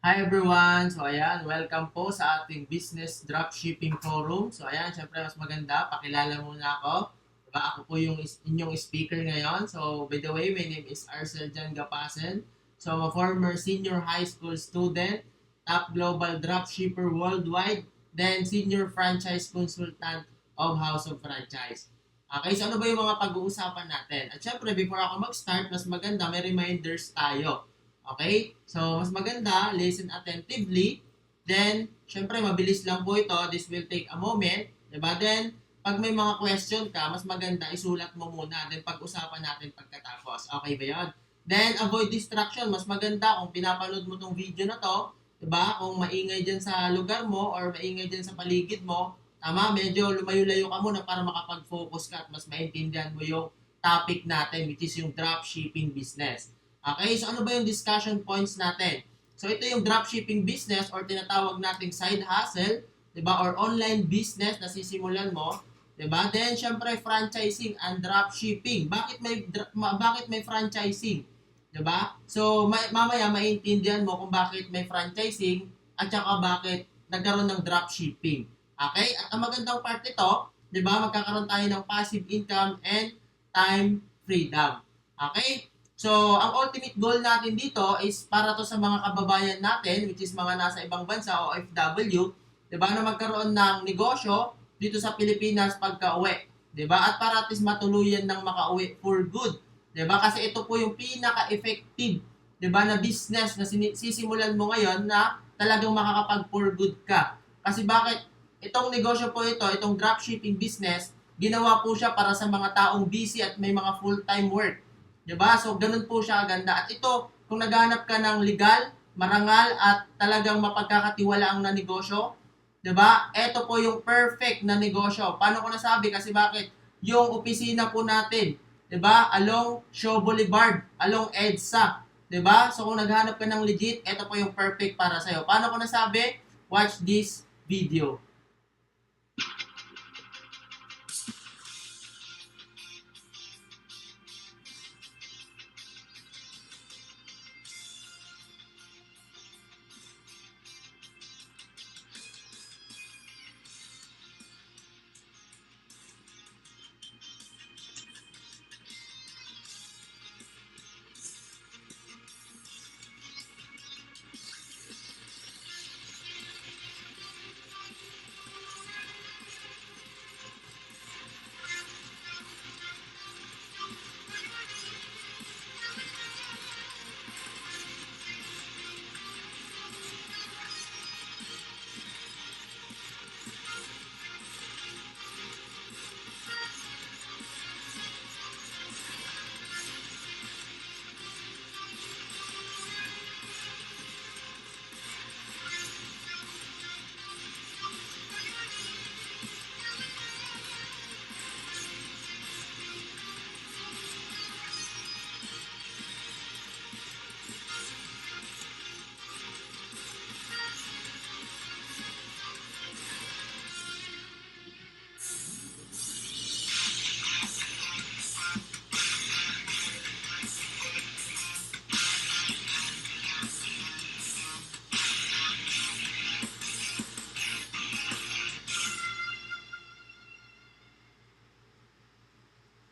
Hi everyone! So ayan, welcome po sa ating Business Dropshipping Forum. So ayan, syempre mas maganda, pakilala muna ako. Diba? Ako po yung inyong speaker ngayon. So by the way, my name is Arcel Jan Gapasen. So I'm a former senior high school student, top global dropshipper worldwide, then senior franchise consultant of House of Franchise. Okay, so ano ba yung mga pag-uusapan natin? At syempre, before ako mag-start, mas maganda, may reminders tayo. Okay? So, mas maganda, listen attentively. Then, syempre, mabilis lang po ito. This will take a moment. Diba? Then, pag may mga question ka, mas maganda, isulat mo muna. Then, pag-usapan natin pagkatapos. Okay ba yun? Then, avoid distraction. Mas maganda kung pinapanood mo tong video na to, diba? Kung maingay dyan sa lugar mo or maingay dyan sa paligid mo, tama, medyo lumayo-layo ka muna para makapag-focus ka at mas maintindihan mo yung topic natin, which is yung dropshipping business. Okay, so ano ba yung discussion points natin? So ito yung dropshipping business or tinatawag nating side hustle, 'di ba? Or online business na sisimulan mo, 'di ba? Then syempre franchising and dropshipping. Bakit may franchising? 'Di ba? So mamaya maintindihan mo kung bakit may franchising at saka bakit nagkaroon ng dropshipping. Okay? At ang magandang part nito, 'di ba? Magkakaroon tayo ng passive income and time freedom. Okay? So, ang ultimate goal natin dito is para to sa mga kababayan natin, which is mga nasa ibang bansa o OFW, 'di ba, na magkaroon ng negosyo dito sa Pilipinas pagka-uwi, 'di ba? At para at least matuluyan ng makauwi for good, 'di ba? Kasi ito po yung pinaka-effective, 'di ba, na business na sisimulan mo ngayon na talagang makakapag for good ka. Kasi bakit? Itong negosyo po ito, itong dropshipping business, ginawa po siya para sa mga taong busy at may mga full-time work. 'Di ba? So, ganun po siya kaganda. At ito, kung naghahanap ka ng legal, marangal, at talagang mapagkakatiwalaang na negosyo, 'di ba? Ito po yung perfect na negosyo. Paano ko nasabi? Kasi bakit? Yung opisina po natin, 'di ba? Along Shaw Boulevard, along EDSA, 'di ba? So, kung naghahanap ka ng legit, ito po yung perfect para sa'yo. Paano ko nasabi? Watch this video.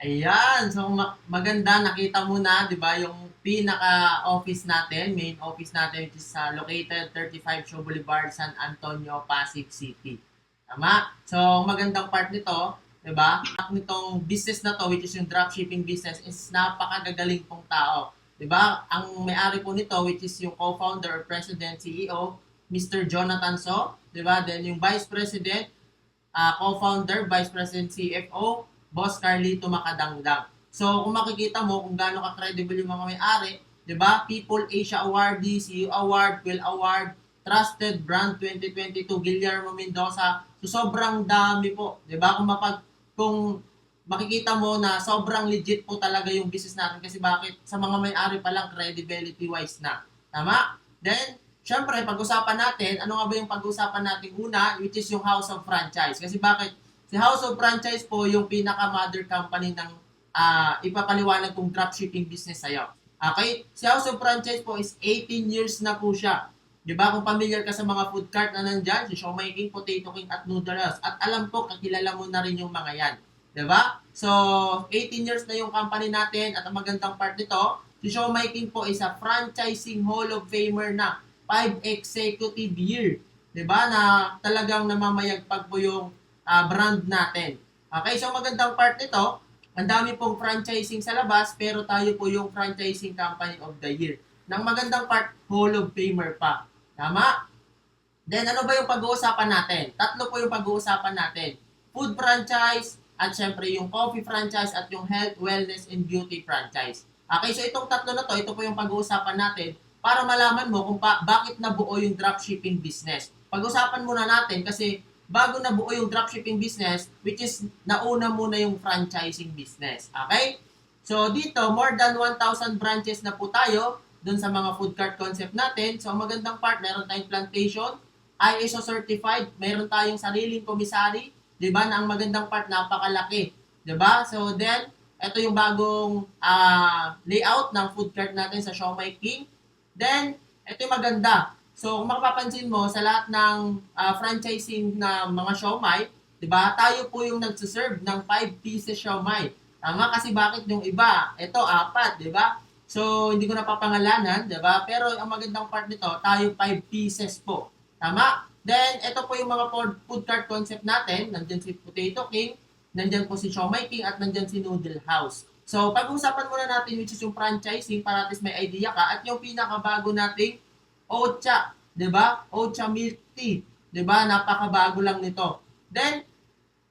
Ayan, so maganda, nakita mo na, 'di ba, yung pinaka-office natin, main office natin which is located 35 Shaw Boulevard, San Antonio, Pasig City. Tama? So, magandang part nito, 'di ba? Nitong business na to which is yung dropshipping business is napakagagaling pong tao. 'Di ba? Ang may-ari po nito which is yung co-founder or president, CEO, Mr. Jonathan So, 'di ba? Then yung vice president, co-founder, Vice President CFO, Boss Carlito Makadangdang. So, kung makikita mo kung gaano ka-credible yung mga may-ari, 'di ba? People Asia Awardee, CEO Award, Will Award, Trusted Brand 2022, Guillermo Mendoza. So, sobrang dami po, 'di ba? Kung makikita mo na sobrang legit po talaga yung business natin kasi bakit sa mga may-ari pa lang credibility wise na. Tama? Then, syempre, pag-usapan natin, ano nga ba yung pag-usapan natin una, which is yung House of Franchise. Kasi bakit? Si House of Franchise po yung pinaka-mother company ng ipapaliwanag kong dropshipping business sa'yo. Okay? Si House of Franchise po is 18 years na po siya. Di ba? Kung familiar ka sa mga food cart na nandyan, si Siomai King, Potato King, at Noodles. At alam ko, kakilala mo na rin yung mga yan. Di ba? So, 18 years na yung company natin at ang magandang part nito, si Siomai King po is a franchising Hall of Famer na 5 executive year. Di ba? Na talagang namamayagpag po yung brand natin. Okay, so magandang part nito, ang dami pong franchising sa labas, pero tayo po yung franchising company of the year. Nang magandang part, Hall of Famer pa. Tama? Then ano ba yung pag-uusapan natin? Tatlo po yung pag-uusapan natin. Food franchise, at syempre yung coffee franchise, at yung health, wellness, and beauty franchise. Okay, so itong tatlo na to, ito po yung pag-uusapan natin para malaman mo kung bakit nabuo yung dropshipping business. Pag-usapan muna natin kasi bago nabuo yung dropshipping business, which is nauna muna yung franchising business. Okay? So dito, more than 1,000 branches na po tayo dun sa mga food cart concept natin. So, ang magandang part, meron tayong plantation, ISO certified, meron tayong sariling commissary, 'di ba? Na ang magandang part, napakalaki, 'di ba? So, then ito yung bagong layout ng food cart natin sa Siomai King. Then, ito yung maganda. So, kung mapapansin mo, sa lahat ng franchising na mga siomai, 'di ba? Tayo po yung nagse-serve ng 5 pieces siomai. Tama kasi bakit yung iba? Ito, 4, 'di ba? So, hindi ko napapangalanan, di ba? Pero ang magandang part nito, tayo 5 pieces po. Tama? Then, ito po yung mga food cart concept natin. Nandyan si Potato King, nandyan po si Siomai King, at nandyan si Noodle House. So, pag-usapan muna natin which is yung franchising para at least may idea ka. At yung pinakabago nating Ocha, di ba? Ocha Milk Tea. Di ba? Napakabago lang nito. Then,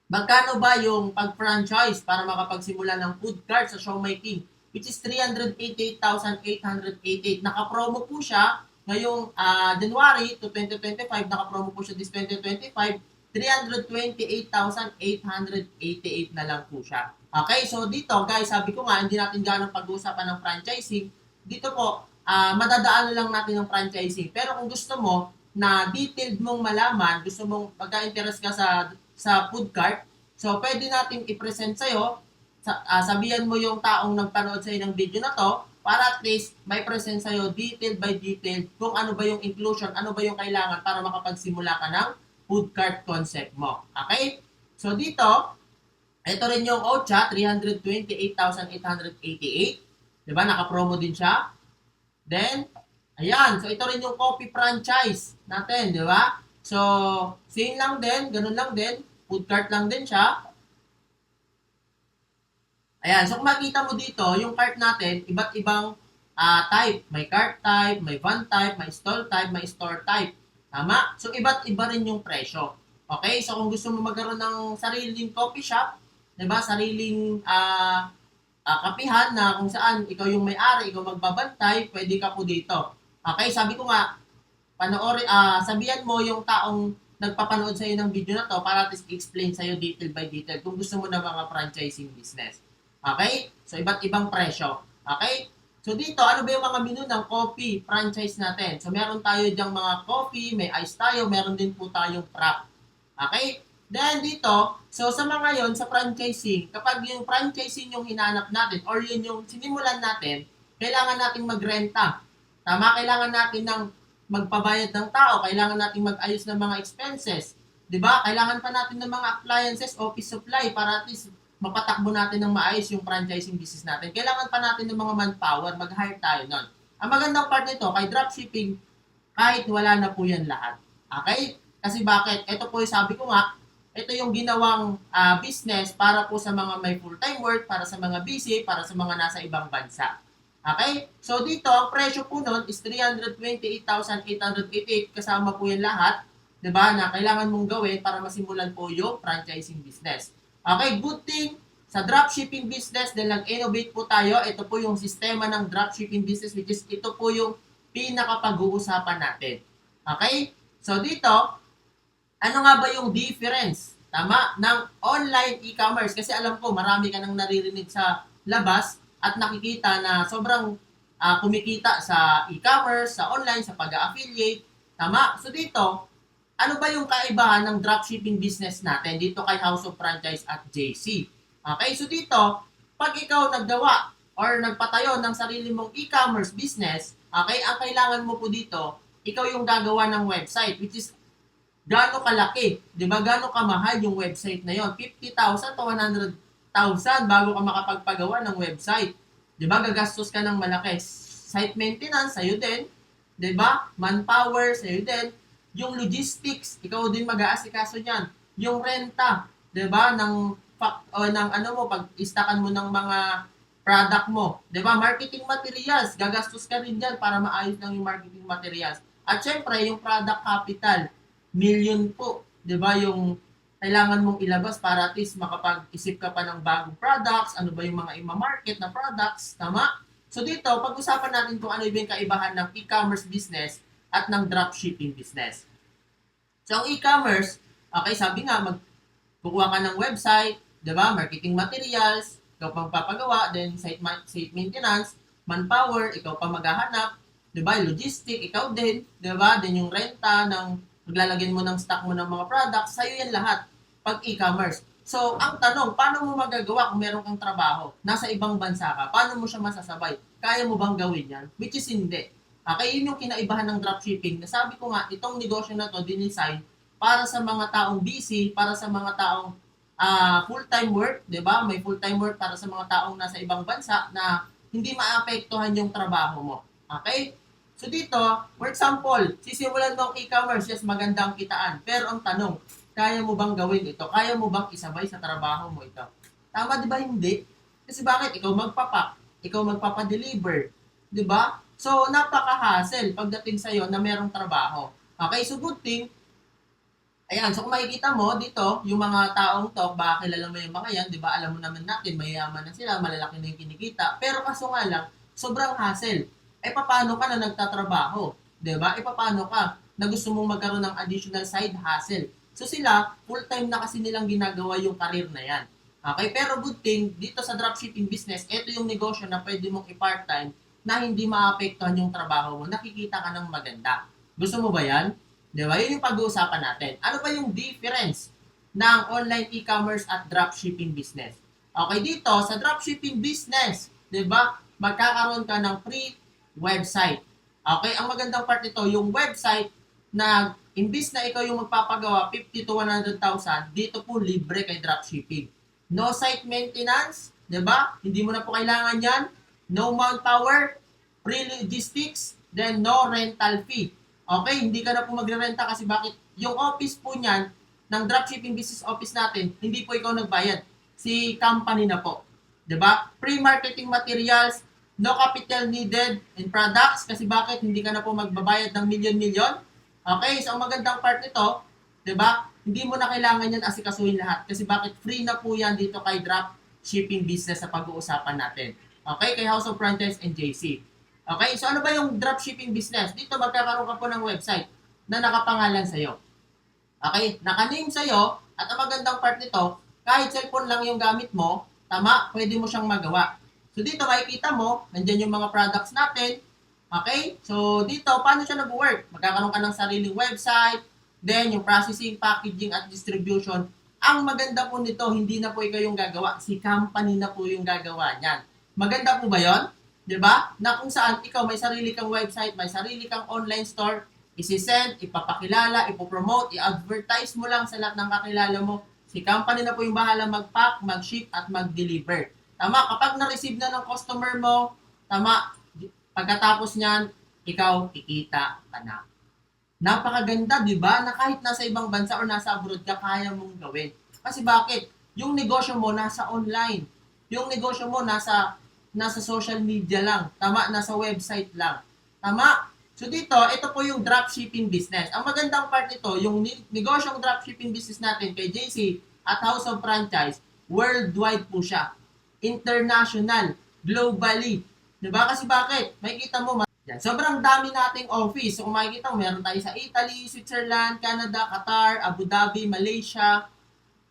magkano ba yung pag-franchise para makapagsimula ng food cart sa Siomai King? Which is 388,888. Naka-promo po siya ngayong January to 2025. Naka-promo po siya this 2025. 328,888 na lang po siya. Okay, so dito guys, sabi ko nga, hindi natin ganong pag-uusapan ng franchising. Dito po, madadaan lang natin ng franchising. Pero kung gusto mo na detailed mong malaman, gusto mong pagka-interest ka sa food cart, so pwede natin i-present sa'yo sabihan mo yung taong nagpanood sa'yo ng video na to para at least may present sa'yo detail by detail kung ano ba yung inclusion, ano ba yung kailangan para makapagsimula ka ng food cart concept mo. Okay? So dito, ito rin yung OCHA, 328,888. Diba? Naka-promo din siya. Then, ayan. So ito rin yung coffee franchise natin. Diba? So, same lang din, ganun lang din. Food cart lang din siya. Ayan, so kung makita mo dito, yung cart natin, iba't ibang type. May cart type, may van type, may stall type, may store type. Tama? So iba't iba rin yung presyo. Okay? So kung gusto mo magkaroon ng sariling coffee shop, 'di ba? Sariling kapihan na kung saan ikaw yung may-ari, ikaw magbabantay, pwede ka po dito. Okay? Sabi ko nga, sabihan mo yung taong nagpapanood sa iyo ng video na to para at least explain sa iyo detail by detail kung gusto mo na mga franchising business. Okay? So, iba't ibang presyo. Okay? So, dito, ano ba yung mga menu ng coffee franchise natin? So, meron tayo dyang mga coffee, may ice tayo, meron din po tayong frap. Okay? Then, dito, so sa mga yon sa franchising, kapag yung franchising yung hinanap natin or yun yung sinimulan natin, kailangan nating magrenta. Tama? Kailangan natin ng magpabayad ng tao, kailangan nating mag-ayos ng mga expenses. 'Di ba? Kailangan pa natin ng mga appliances, office supply para at least mapatakbo natin ng maayos yung franchising business natin. Kailangan pa natin ng mga manpower, mag-hire tayo nun. Ang magandang part nito, kay dropshipping, kahit wala na po yan lahat. Okay? Kasi bakit? Ito po yung sabi ko nga, ito yung ginawang business para po sa mga may full-time work, para sa mga busy, para sa mga nasa ibang bansa. Okay? So dito, ang presyo po nun is 328,888 kasama po yan lahat, 'di ba? Na kailangan mong gawin para masimulan po yung franchising business. Okay, good thing sa dropshipping business dahil nag-innovate po tayo. Ito po yung sistema ng dropshipping business which is ito po yung pinakapag-uusapan natin. Okay? So dito, ano nga ba yung difference? Tama? Ng online e-commerce. Kasi alam ko, marami ka nang naririnig sa labas at nakikita na sobrang kumikita sa e-commerce, sa online, sa pag-affiliate. Tama? So dito, ano ba yung kaibahan ng dropshipping business natin dito kay House of Franchise at JC? Okay, so dito, pag ikaw naggawa or nagpatayo ng sarili mong e-commerce business, okay, ang kailangan mo po dito ikaw yung gagawa ng website, which is gaano kalaki, 'di ba? Gaano kamahal yung website na yon? 50,000 to 100,000 bago ka makapagpagawa ng website. 'Di ba? Gagastos ka ng malaki. Site maintenance sa'yo din, 'di ba? Manpower sa'yo din. Yung logistics, ikaw din mag-aasikaso niyan. Yung renta, 'di ba? Ng ano mo pag-istakan mo ng mga product mo, 'di ba? Marketing materials, gagastos ka rin diyan para maayos lang yung marketing materials. At syempre, yung product capital, million po, 'di ba? Yung kailangan mong ilabas para at least makapag-isip ka pa ng bagong products, ano ba yung mga ima-market na products, tama? So dito, pag-usapan natin kung ano yung kaibahan ng e-commerce business at ng dropshipping business. So ang e-commerce, okay, sabi nga, kukuha ka ng website, 'di ba? Marketing materials, ikaw pang papagawa, then site maintenance, manpower, ikaw pa maghahanap, 'di ba? Logistic, ikaw din, 'di ba? Then yung renta ng maglalagyan mo ng stock mo ng mga products, sa'yo yan lahat pag e-commerce. So, ang tanong, paano mo magagawa kung meron kang trabaho? Nasa ibang bansa ka, paano mo siya masasabay? Kaya mo bang gawin yan? Which is hindi. Okay, yun yung kinaibahan ng dropshipping. Nasabi ko nga, itong negosyo na to, dinisign para sa mga taong busy, para sa mga taong full-time work, 'di ba? May full-time work para sa mga taong nasa ibang bansa na hindi maapektuhan yung trabaho mo. Okay? So dito, for example, sisimulan mo ang e-commerce, yes, magandang kitaan. Pero ang tanong, kaya mo bang gawin ito? Kaya mo bang isabay sa trabaho mo ito? Tama, di ba? Hindi. Kasi bakit? Ikaw magpapak, ikaw magpapadeliver, di ba? So, napaka-hassle pagdating sa'yo na merong trabaho. Okay, so good thing, ayan, so kung makikita mo dito, yung mga taong to, baka kilala mo yung mga yan, di ba? Alam mo naman natin, mayayaman na sila, malalaki na yung kinikita. Pero kaso nga lang, sobrang hassle. Eh, paano ka na nagtatrabaho? Di ba? Eh, paano ka na gusto mong magkaroon ng additional side hustle? So sila, full-time na kasi nilang ginagawa yung career na yan. Okay? Pero good thing, dito sa dropshipping business, ito yung negosyo na pwede mong i-part-time na hindi maapektuhan yung trabaho mo, nakikita ka ng maganda. Gusto mo ba yan? Di ba? Yun yung pag-uusapan natin. Ano ba yung difference ng online e-commerce at dropshipping business? Okay, dito, sa dropshipping business, di ba, magkakaroon ka ng free website. Okay, ang magandang part nito, yung website na imbis na ikaw yung magpapagawa 50 to 100,000, dito po libre kay dropshipping. No site maintenance, 'di ba? Hindi mo na po kailangan 'yan. No manpower, free logistics, then no rental fee. Okay, hindi ka na po magre-renta kasi bakit? Yung office po niyan ng dropshipping business office natin, hindi po ikaw nagbayad. Si company na po. 'Di ba? Free marketing materials, no capital needed in products kasi bakit hindi ka na po magbabayad ng milyon-milyon? Okay, so ang magandang part nito, 'di ba? Hindi mo na kailangan yan asikasuhin lahat kasi bakit free na po yan dito kay drop shipping business sa pag-uusapan natin. Okay, kay House of Franchise and JC. Okay, so ano ba yung drop shipping business? Dito magkakaroon ka po ng website na nakapangalan sa iyo. Okay, naka-name sa iyo at ang magandang part nito, kahit cellphone lang yung gamit mo, tama, pwede mo siyang magawa. So dito makikita mo, nandiyan yung mga products natin. Okay? So dito, paano siya nag-work? Magkakaroon ka ng sariling website, then yung processing, packaging, at distribution. Ang maganda po nito, hindi na po ikaw yung gagawa. Si company na po yung gagawa niyan. Maganda po ba yon? 'Di ba? Na kung saan ikaw may sarili kang website, may sarili kang online store, isi-send, ipapakilala, ipopromote, i-advertise mo lang sa lahat ng kakilala mo. Si company na po yung bahala mag-pack, mag-ship, at mag-deliver. Tama, kapag na-receive na ng customer mo, tama, pagkatapos niyan, ikaw kikita ka na. Napakaganda, di ba? Na kahit nasa ibang bansa o nasa abroad ka, kaya mong gawin. Kasi bakit? Yung negosyo mo nasa online. Yung negosyo mo nasa social media lang. Tama, nasa website lang. Tama? So dito, ito po yung dropshipping business. Ang magandang part nito, yung negosyong dropshipping business natin kay JC at House of Franchise, worldwide po siya. International, globally. Diba? Kasi bakit? Makikita mo, yan. Sobrang dami nating office. So kung makikita mo, meron tayo sa Italy, Switzerland, Canada, Qatar, Abu Dhabi, Malaysia.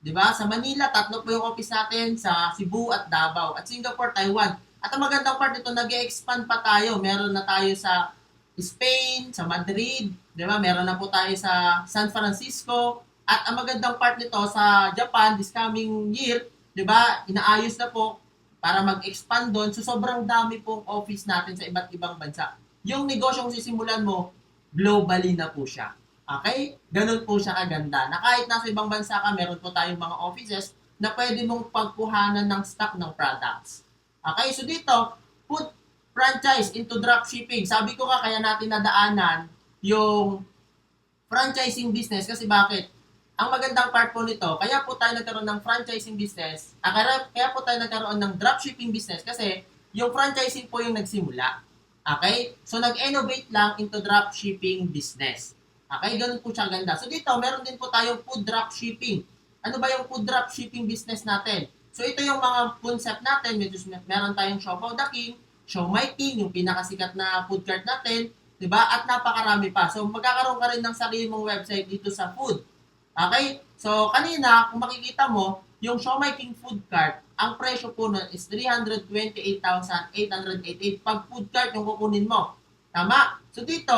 Diba? Sa Manila, 3 po yung office natin, sa Cebu at Davao. At Singapore, Taiwan. At ang magandang part nito, nag-expand pa tayo. Meron na tayo sa Spain, sa Madrid. Diba? Meron na po tayo sa San Francisco. At ang magandang part nito, sa Japan, this coming year, 'di ba? Inaayos na po para mag-expand doon. So sobrang dami pong office natin sa iba't ibang bansa. Yung negosyong sisimulan mo, globally na po siya. Okay? Ganun po siya kaganda. Na kahit nasa ibang bansa ka, meron po tayong mga offices na pwede mong pagkuhanan ng stock ng products. Okay? So dito, put franchise into dropshipping. Sabi ko nga, kaya natin nadaanan yung franchising business kasi bakit? Ang magandang part po nito, kaya po tayo nagkaroon ng franchising business, kaya po tayo nagkaroon ng dropshipping business kasi yung franchising po yung nagsimula. Okay? So, nag-innovate lang into dropshipping business. Okay? Ganun po siya ganda. So, dito, meron din po tayong food dropshipping. Ano ba yung food dropshipping business natin? So, ito yung mga concept natin. Meron tayong Siopaw the King, Siomai King, yung pinakasikat na food cart natin, 'di ba? At napakarami pa. So, magkakaroon ka rin ng sarili mong website dito sa food. Okay? So, kanina, kung makikita mo, yung Siomai King food cart, ang presyo po nun is 328,888 pag food cart yung kukunin mo. Tama? So, dito,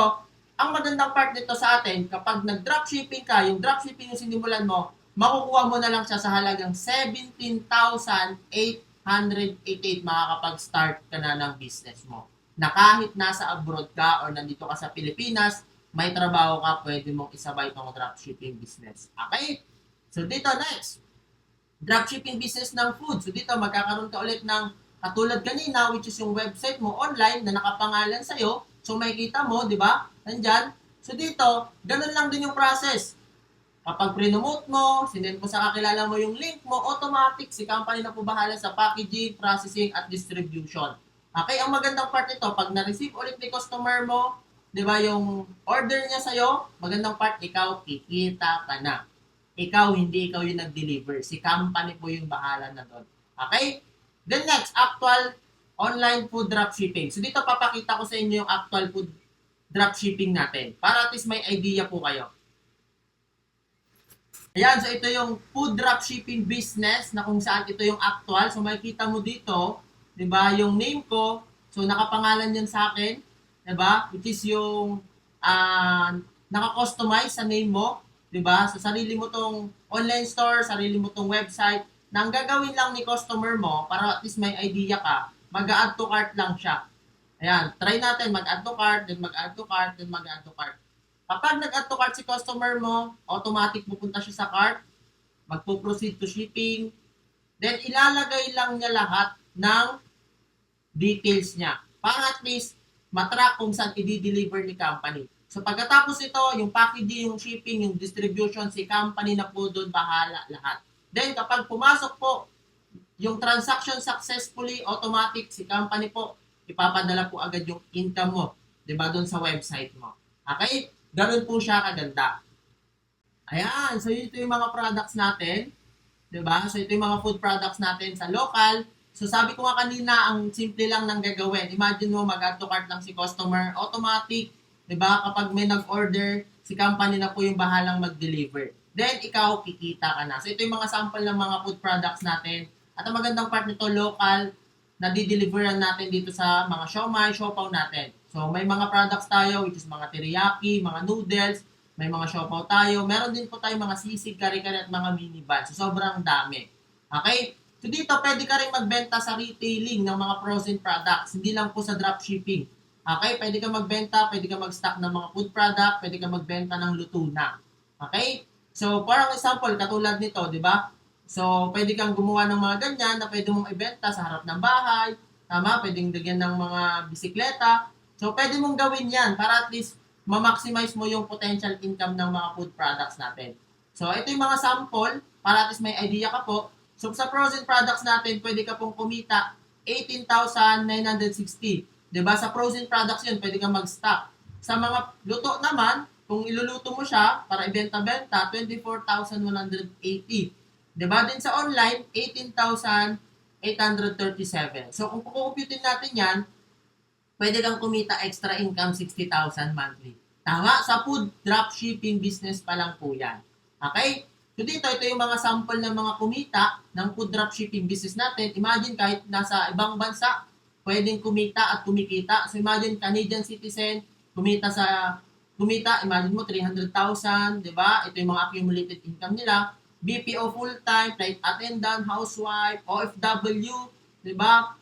ang magandang part nito sa atin, kapag nag-dropshipping ka, yung dropshipping yung sinimulan mo, makukuha mo na lang siya sa halagang 17,888 makakapag-start ka na ng business mo. Na kahit nasa abroad ka or nandito ka sa Pilipinas, may trabaho ka, pwede mong isabay itong dropshipping business. Okay? So dito next, dropshipping business ng food. So dito magkakaroon ka ulit ng katulad kanina, which is yung website mo online na nakapangalan sa'yo. So makikita mo, di ba? Nandyan. So dito, ganun lang din yung process. Kapag pre-nomote mo, sinend mo sa kakilala mo yung link mo, automatic si company na po bahala sa packaging, processing, at distribution. Okay, ang magandang part nito, pag na-receive ulit ni customer mo, di ba, yung order niya sa'yo, magandang part, ikaw, kikita ka na. Hindi ikaw yung nag-deliver. Si company po yung bahala na doon. Okay? Then next, actual online food dropshipping. So dito papakita ko sa inyo yung actual food dropshipping natin. Para at least may idea po kayo. Ayan, so ito yung food dropshipping business na kung saan ito yung actual. So makikita mo dito, 'di ba, yung name ko. So nakapangalan 'yan sa akin, 'di ba? Which is yung naka-customize sa name mo, 'di ba? Sa sarili mo tong online store, sarili mo tong website. Na ang gagawin lang ni customer mo para at least may idea ka, mag-add to cart lang siya. Ayan, try natin mag-add to cart, then mag-add to cart, then mag-add to cart. Kapag nag-add to cart si customer mo, automatic pupunta siya sa cart, magpo-proceed to shipping, then ilalagay lang niya lahat ng details niya para at least matrack kung saan i-deliver ni company. So pagkatapos ito, yung packaging, yung shipping, yung distribution, si company na po doon bahala lahat. Then kapag pumasok po yung transaction successfully, automatic si company po, ipapadala po agad yung income mo, 'di ba, doon sa website mo. Okay? Ganun po siya kaganda. Ayan, so ito yung mga products natin. 'Di ba? So ito yung mga food products natin sa local. So sabi ko nga kanina, ang simple lang ng gagawin. Imagine mo mag-add to cart lang si customer, automatic, 'di ba? Kapag may nag-order, si company na po yung bahalang mag-deliver. Then ikaw kikita ka na. So ito yung mga sample ng mga food products natin. At ang magandang part nito, local, na di-deliveran natin dito sa mga siomai, siopaw natin. So may mga products tayo, which is mga teriyaki, mga noodles, may mga siopaw tayo. Meron din po tayo mga sisig, kare-kare at mga mini buns. So sobrang dami. Okay? So dito, pwede ka rin magbenta sa retailing ng mga frozen products. Hindi lang po sa dropshipping. Okay? Pwede ka magbenta, pwede ka mag-stock ng mga food product, pwede ka magbenta ng luto na. Okay? So, for example, katulad nito, di ba? So, pwede kang gumawa ng mga ganyan na pwede mong ibenta sa harap ng bahay. Tama? Pwedeng lagyan ng mga bisikleta. So, pwede mong gawin yan para at least ma-maximize mo yung potential income ng mga food products natin. So, ito yung mga sample para at least may idea ka po. So, sa frozen products natin, pwede ka pong kumita 18,960. Diba? Sa frozen products yun, pwede kang mag-stock. Sa mga luto naman, kung iluluto mo siya para ibenta-benta, 24,180. Diba? Din sa online, 18,837. So, kung kukumputin natin yan, pwede kang kumita extra income 60,000 monthly. Tama? Sa food dropshipping business pa lang po yan. Okay? So dito, ito yung mga sample ng mga kumita ng food dropshipping business natin. Imagine kahit nasa ibang bansa, pwedeng kumita at kumikita. So imagine Canadian citizen, kumita, imagine mo 300,000, di ba? Ito yung mga accumulated income nila. BPO full-time, flight attendant, housewife, OFW, di ba?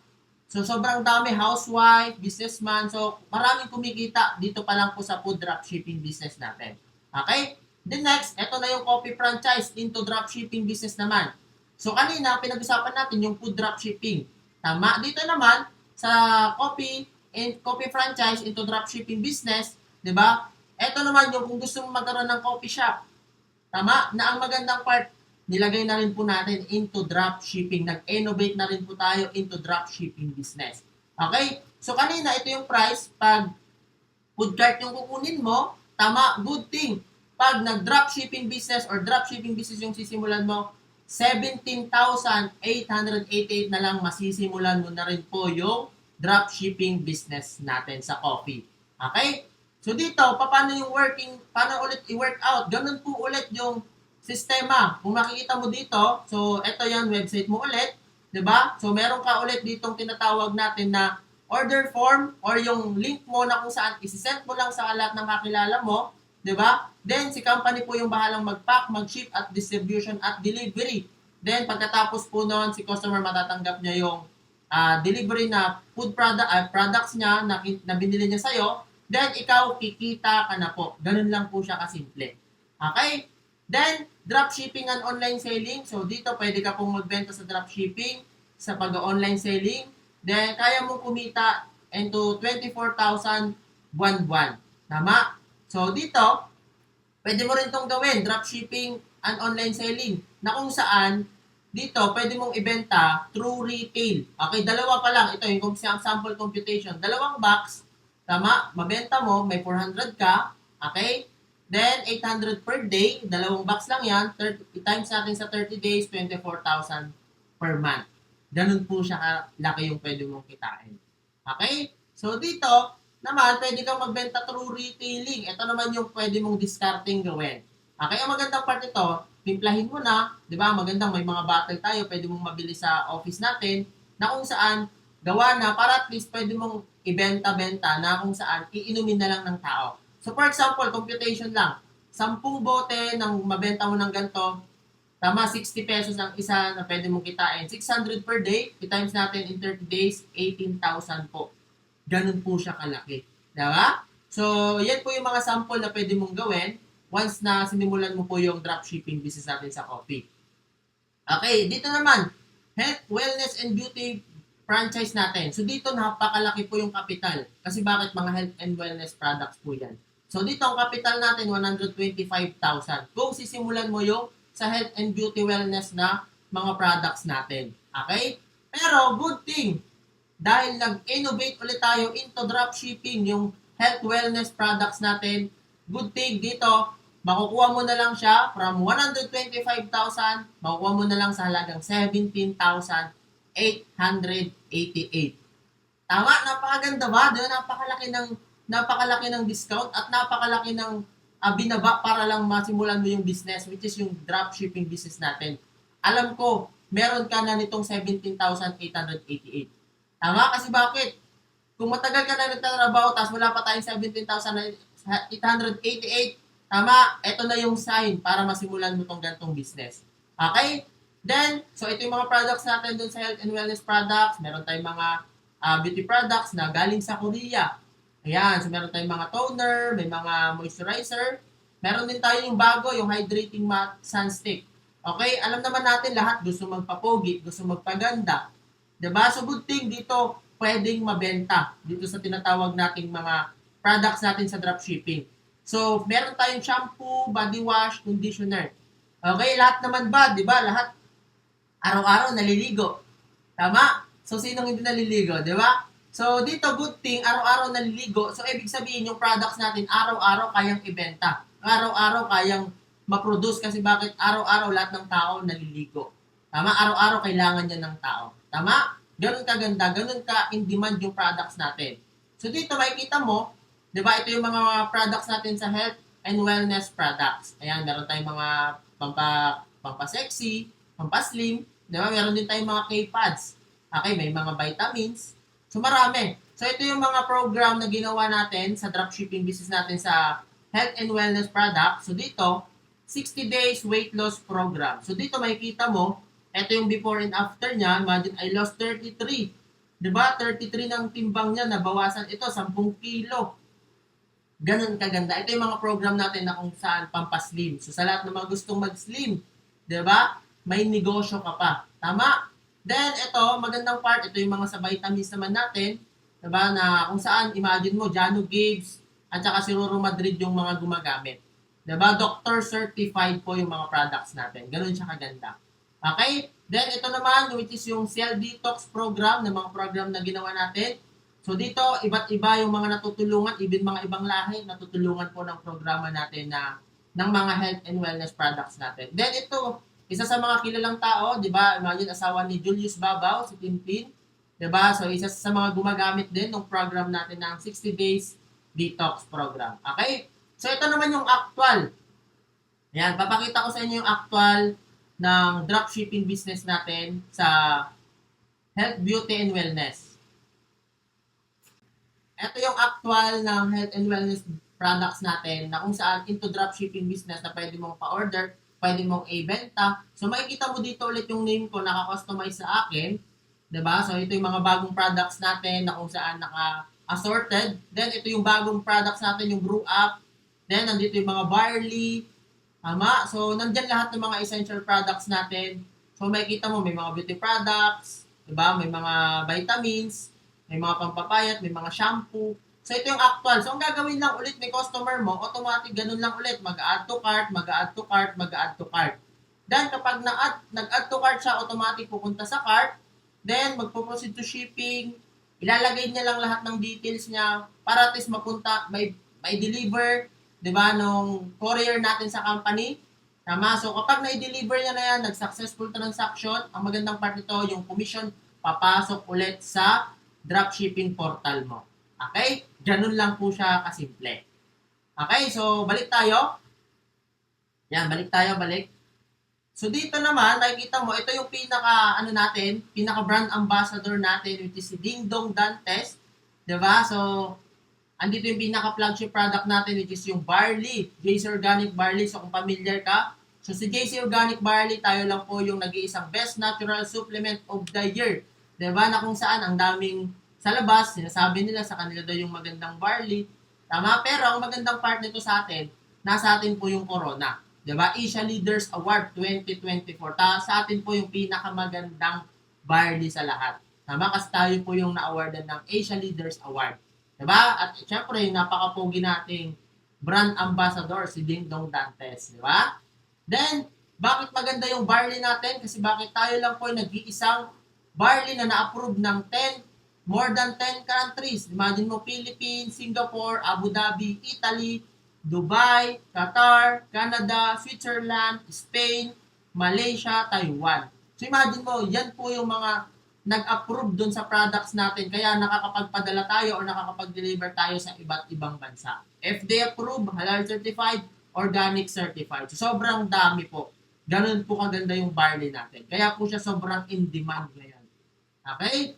So, sobrang dami, housewife, businessman. So, maraming kumikita dito pa lang po sa food dropshipping business natin. Okay? Then next, ito na yung coffee franchise into dropshipping business naman. So, kanina, pinag-usapan natin yung food dropshipping. Tama? Dito naman, sa coffee and coffee franchise into dropshipping business, di ba? Ito naman yung kung gusto mo magkaroon ng coffee shop. Tama? Na ang magandang part, nilagay na rin po natin into dropshipping. Nag-innovate na rin po tayo into dropshipping business. Okay? So, kanina, ito yung price. Pag food cart yung kukunin mo, tama, good thing. Pag nag-dropshipping business or dropshipping business yung sisimulan mo, 17,888 na lang masisimulan mo na rin po yung dropshipping business natin sa coffee. Okay? So dito, paano yung paano ulit i-work out? Ganun po ulit yung sistema. Kung makikita mo dito, so ito yan, website mo ulit, 'di ba? So meron ka ulit ditong tinatawag natin na order form or yung link mo na kung saan isi-send mo lang sa lahat ng kakilala mo, 'di ba? Then si company po yung bahalang mag-pack, mag-ship at distribution at delivery. Then pagkatapos po noon, si customer matatanggap niya yung delivery na food products niya na binili niya sa'yo. Then ikaw kikita ka na po. Ganun lang po siya kasimple. Okay? Then dropshipping and online selling. So dito pwede ka pong magbenta sa dropshipping, sa pag-online selling. Then kaya mong kumita into 24,000 buwan-buwan. Tama? So dito, pwede mo rin itong gawin, dropshipping and online selling, na kung saan, dito, pwede mong ibenta through retail. Okay, dalawa pa lang. Ito yung sample computation. Dalawang box, tama, mabenta mo, may 400 ka, okay? Then, 800 per day, dalawang box lang yan, times natin sa 30 days, 24,000 per month. Ganun po siya kalaki yung pwede mong kitain. Okay? So, dito, naman, pwede kang magbenta through retailing. Ito naman yung pwede mong discarding gawin. Okay, ang magandang part ito, timplahin mo na, di ba? Magandang may mga bottle tayo, pwede mong mabili sa office natin, na kung saan, gawa na, para at least pwede mong ibenta-benta na kung saan, iinumin na lang ng tao. So, for example, computation lang, 10 bote ng mabenta mo ng ganito, tama, 60 pesos ang isa na pwede mong kitain. 600 per day, i-times natin in 30 days, 18,000 po. Ganun po siya kalaki. Diba? So, yan po yung mga sample na pwede mong gawin once na sinimulan mo po yung dropshipping business natin sa coffee. Okay, dito naman, health, wellness, and beauty franchise natin. So, dito napakalaki po yung capital. Kasi bakit mga health and wellness products po yan? So, dito ang capital natin, 125,000. Kung sisimulan mo yung sa health and beauty wellness na mga products natin. Okay? Pero, good thing, dahil nag-innovate ulit tayo into dropshipping, yung health wellness products natin, good thing dito, makukuha mo na lang siya from 125,000, makukuha mo na lang sa halagang 17,888. Tama, napakaganda ba? Diba? Napakalaki ng discount at napakalaki ng binaba para lang masimulan mo yung business, which is yung dropshipping business natin. Alam ko, meron ka na nitong 17,888. Tama? Kasi bakit? Kung matagal ka na nagtatrabaho, tapos wala pa tayong 17,888, tama, ito na yung sign para masimulan mo tong gantong business. Okay? Then, so ito yung mga products natin dun sa health and wellness products. Meron tayong mga beauty products na galing sa Korea. Ayan, so meron tayong mga toner, may mga moisturizer. Meron din tayo yung bago, yung hydrating matte sunstick. Okay? Alam naman natin lahat gusto magpapogi, gusto magpaganda. Diba? So good thing dito, pwedeng mabenta dito sa tinatawag nating mga products natin sa dropshipping. So, meron tayong shampoo, body wash, conditioner. Okay, lahat naman ba, di ba? Lahat araw-araw naliligo. Tama? So, sinong hindi naliligo, di ba? So, dito, good thing, araw-araw naliligo. So, ibig sabihin, yung products natin, araw-araw kayang ibenta. Araw-araw kayang ma-produce kasi bakit araw-araw lahat ng tao naliligo. Tama? Araw-araw kailangan yan ng tao. Tama? Ganun kaganda, ganun ka in demand yung products natin. So, dito, makikita mo, di ba, ito yung mga products natin sa health and wellness products. Ayan, meron tayong mga pampasexy, pampaslim, di ba, meron din tayong mga K-pads. Okay, may mga vitamins. So, marami. So, ito yung mga program na ginawa natin sa dropshipping business natin sa health and wellness products. So, dito, 60 days weight loss program. So, dito makikita mo, ito yung before and after niya. Imagine, I lost 33. 'Di ba? 33 ng timbang niya, nabawasan ito 10 kilo. Ganun kaganda. Ito yung mga program natin na kung saan pampaslim. So sa lahat ng mga gustong mag-slim, 'di ba? May negosyo ka pa. Tama? Then ito, magandang part, ito yung mga sa vitamins naman natin, 'di ba? Na kung saan imagine mo Jano Gibbs at saka si Roro Madrid yung mga gumagamit. 'Di ba? Doctor certified po yung mga products natin. Ganun siya kaganda. Okay? Then ito naman, which is yung cell detox program, ng mga program na ginawa natin. So dito, iba't iba yung mga natutulungan, even mga ibang lahi, natutulungan po ng programa natin na ng mga health and wellness products natin. Then ito, isa sa mga kilalang tao, di ba? Imagine, asawa ni Julius Babaw, si Tintin. Di ba? So isa sa mga gumagamit din ng program natin ng 60 days detox program. Okay? So ito naman yung actual. Ayan, papakita ko sa inyo yung actual ng dropshipping business natin sa health, beauty, and wellness. Ito yung actual ng health and wellness products natin na kung saan into dropshipping business na pwede mong pa-order, pwede mong i-benta. So makikita mo dito ulit yung name ko naka-customize sa akin. 'Di ba? So ito yung mga bagong products natin na kung saan naka-assorted. Then ito yung bagong products natin, yung brew up. Then nandito yung mga barley. Tama? So nandyan lahat ng mga essential products natin. So makikita mo may mga beauty products, 'di ba? May mga vitamins, may mga pampapayat, may mga shampoo. So, ito yung actual. So, ang gagawin lang ulit ni customer mo, automatic ganun lang ulit. Mag-add to cart, mag-add to cart, mag-add to cart. Then, kapag nag-add to cart siya, automatic pupunta sa cart. Then, magpo-proceed to shipping. Ilalagay niya lang lahat ng details niya para at least mapunta, may deliver, di ba, nung courier natin sa company. Tama? So, kapag na-deliver niya na yan, nag-successful transaction, ang magandang part nito, yung commission, papasok ulit sa dropshipping portal mo. Okay? Ganun lang po siya kasimple. Okay, so balik tayo. Yan, balik. So dito naman, nakikita mo, ito yung pinaka brand ambassador natin, which is si Ding Dong Dantes. Diba? So, andito yung pinaka flagship product natin, which is yung barley, JC Organic Barley. So kung familiar ka, so si JC Organic Barley, tayo lang po yung nag-iisang best natural supplement of the year. Diba? Na kung saan ang daming sa labas, sinasabi nila sa kanila daw yung magandang barley. Tama? Pero ang magandang part nito sa atin, nasa atin po yung Corona. Diba? Asia Leaders Award 2024. Sa atin po yung pinakamagandang barley sa lahat. Tama? Kasi tayo po yung na-awardan ng Asia Leaders Award. Diba? At syempre, yung napakapogi nating brand ambassador, si Ding Dong Dantes. Diba? Then, bakit maganda yung barley natin? Kasi bakit tayo lang po yung nag-iisang barley na na-approve ng more than 10 countries. Imagine mo, Philippines, Singapore, Abu Dhabi, Italy, Dubai, Qatar, Canada, Switzerland, Spain, Malaysia, Taiwan. So imagine mo, yan po yung mga nag-approve dun sa products natin. Kaya nakakapagpadala tayo o nakakapag-deliver tayo sa iba't ibang bansa. FDA approved, halal certified, organic certified. So sobrang dami po. Ganun po kaganda yung barley natin. Kaya po siya sobrang in demand ngayon. Okay?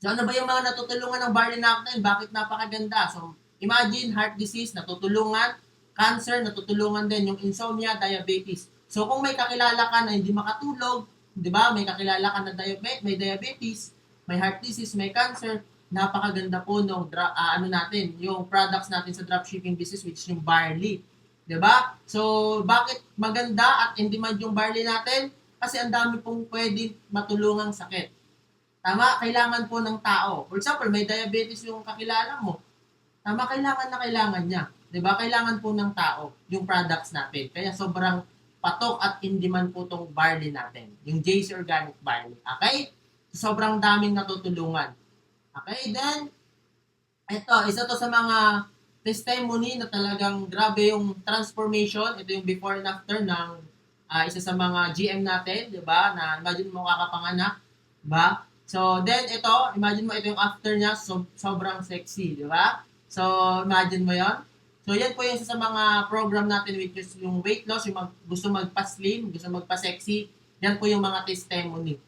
So ano ba yung mga natutulungan ng barley natin? Bakit napakaganda? So imagine heart disease, natutulungan, cancer, natutulungan din, yung insomnia, diabetes. So kung may kakilala ka na hindi makatulog, 'di ba? May kakilala ka na may diabetes, may heart disease, may cancer, napakaganda po nung yung products natin sa dropshipping business, which is yung barley. 'Di ba? So bakit maganda at in demand yung barley natin? Kasi ang dami pong pwedeng matulungang sakit. Tama, kailangan po ng tao. For example, may diabetes yung kakilala mo. Tama, kailangan niya. 'Di ba? Kailangan po ng tao yung products natin. Kaya sobrang patok at in demand po tong barley natin. Yung JC Organic Barley. Okay? Sobrang daming natutulungan. Okay, then ito, isa to sa mga testimony na talagang grabe yung transformation. Ito yung before and after ng isa sa mga GM natin, 'di ba? Na imagine mo kakapanganak, 'di ba? So, then ito, imagine mo ito yung after niya, sobrang sexy, di ba? So, imagine mo yon. So, yan po yung isa sa mga program natin which is yung weight loss, yung gusto magpa-slim, gusto magpa-sexy. Yan po yung mga testimony.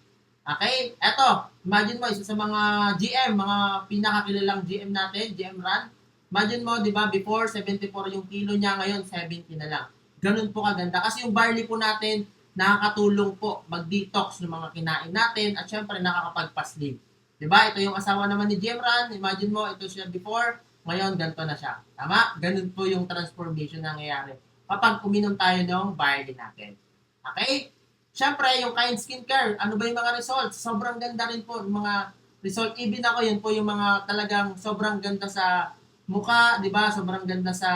Okay? Eto, imagine mo, isa sa mga GM, mga pinakakilalang GM natin, GM Ran. Imagine mo, di ba, before 74 yung kilo niya, ngayon 70 na lang. Ganun po kaganda. Kasi yung barley po natin, nakakatulong po mag-detox ng mga kinain natin at syempre nakakapagpaslim. Di ba? Ito yung asawa naman ni Jemran. Imagine mo, ito siya before. Ngayon, ganito na siya. Tama? Ganun po yung transformation na nangyayari kapag uminom tayo ng barley natin. Okay? Siyempre, yung Kind Skincare, ano ba yung mga results? Sobrang ganda rin po yung mga result. Even ako, yun po yung mga talagang sobrang ganda sa mukha, di ba? Sobrang ganda sa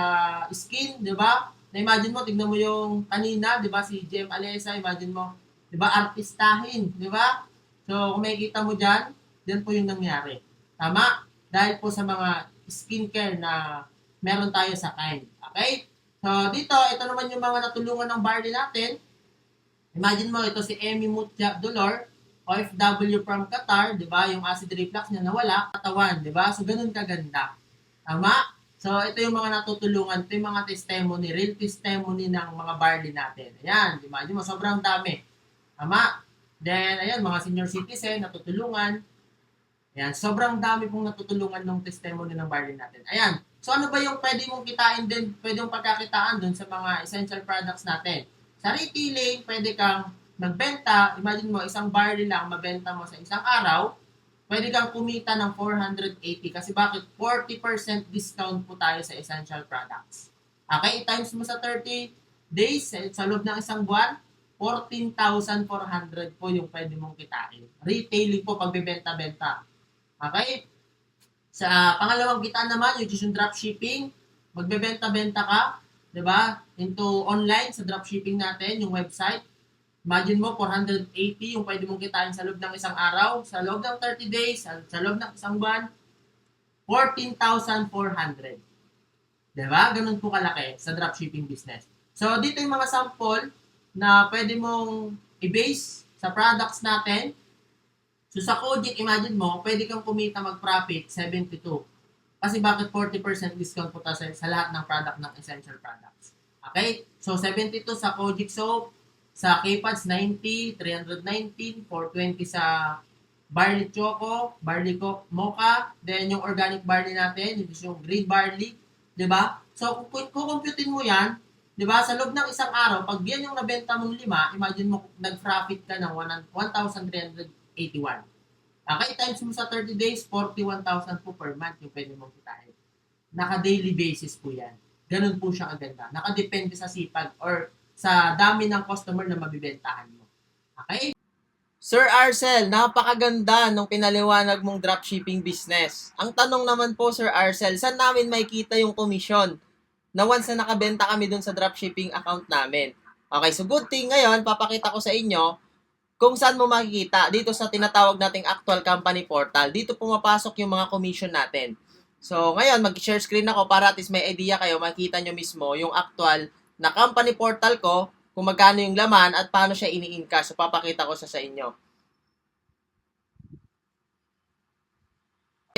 skin, di ba? Na-imagine mo, tignan mo yung kanina, di ba? Si Jem Alesa, imagine mo, di ba? Artistahin, di ba? So, kung makikita mo dyan, yan po yung nangyari. Tama? Dahil po sa mga skincare na meron tayo sa Kind. Okay? So, dito, ito naman yung mga natulungan ng barley natin. Imagine mo, ito si Emmy Mutya Dolor, OFW from Qatar, di ba? Yung acid reflux niya nawala, katawan, di ba? So, ganun kaganda. Tama? So, ito yung mga natutulungan, ito yung mga testimony, real testimony ng mga barley natin. Ayan, imagine mo, sobrang dami. Tama? Then, ayan, mga senior citizen, natutulungan. Ayan, sobrang dami pong natutulungan ng testimony ng barley natin. Ayan, so ano ba yung pwede mong kitain din, pwede mong pagkakitaan dun sa mga essential products natin? Sa retailing, pwede kang magbenta, imagine mo, isang barley lang mabenta mo sa isang araw, pwede kang kumita ng 480 kasi bakit? 40% discount po tayo sa essential products. Okay, times mo sa 30 days, sa loob ng isang buwan, 14,400 po yung pwede mong kitain. Retailing po, pagbebenta-benta. Okay? Sa pangalawang kitaan naman, yung dropshipping, magbebenta-benta ka, 'di ba? Into online sa dropshipping natin, yung website. Imagine mo 480 yung pwede mong kitain sa loob ng isang araw, sa loob ng 30 days, sa loob ng isang buwan, 14,400. 'Di ba? Ganun po kalaki sa dropshipping business. So dito yung mga sample na pwede mong i-base sa products natin. So sa Kojic, imagine mo, pwede kang kumita mag-profit 72. Kasi bakit 40% discount po sa lahat ng product ng essential products. Okay? So 72 sa Kojic soap, sa K-Pads 90, 319, 420 sa barley choco, barley mocha, then yung organic barley natin, yung green barley, 'di ba? So kung kukumputin mo 'yan, 'di ba? Sa loob ng isang araw, pag yan yung nabenta mong 5, imagine mo nag-profit ka ng 1,381. Okay, times mo sa 30 days, 41,000 po per month yung pwede mong kitain. Naka-daily basis po yan. Ganun po siya kaganda. Nakadepende sa sipag or sa dami ng customer na mabibentahan mo. Okay? Sir Arcel, napakaganda nung pinaliwanag mong dropshipping business. Ang tanong naman po, Sir Arcel, saan namin makikita yung komisyon na once na nakabenta kami dun sa dropshipping account namin? Okay, so good thing ngayon, papakita ko sa inyo kung saan mo makikita dito sa tinatawag nating actual company portal. Dito pumapasok yung mga commission natin. So, ngayon, mag-share screen ako para at least may idea kayo, makita nyo mismo yung actual na company portal ko, kung magkano yung laman at paano siya ini-encash. So, papakita ko sa inyo.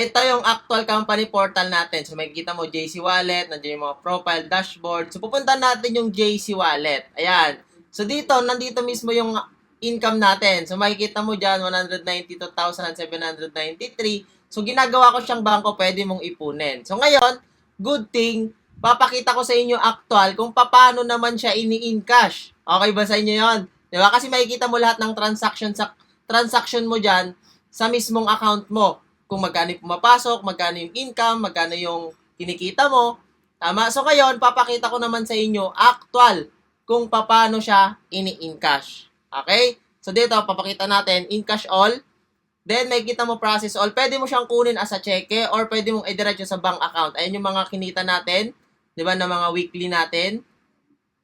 Ito yung actual company portal natin. So, makikita mo JC Wallet, nandiyan yung mga profile, dashboard. So, pupunta natin yung JC Wallet. Ayan. So, dito, nandito mismo yung income natin. So, makikita mo dyan, 192,793. So, ginagawa ko siyang bangko, pwede mong ipunin. So, ngayon, good thing, papakita ko sa inyo actual kung paano naman siya ini-encash. Okay ba sa inyo yon? Diba? Kasi makikita mo lahat ng transaction mo dyan sa mismong account mo. Kung magkano yung pumapasok, magkano yung income, magkano yung kinikita mo. Tama? So, ngayon, papakita ko naman sa inyo actual kung paano siya ini-encash. Okay? So, dito, papakita natin, in-cash all. Then, makikita mo process all. Pwede mo siyang kunin as a cheque or pwede mong i-diretso sa bank account. Ayan yung mga kinita natin. Di ba, na mga weekly natin.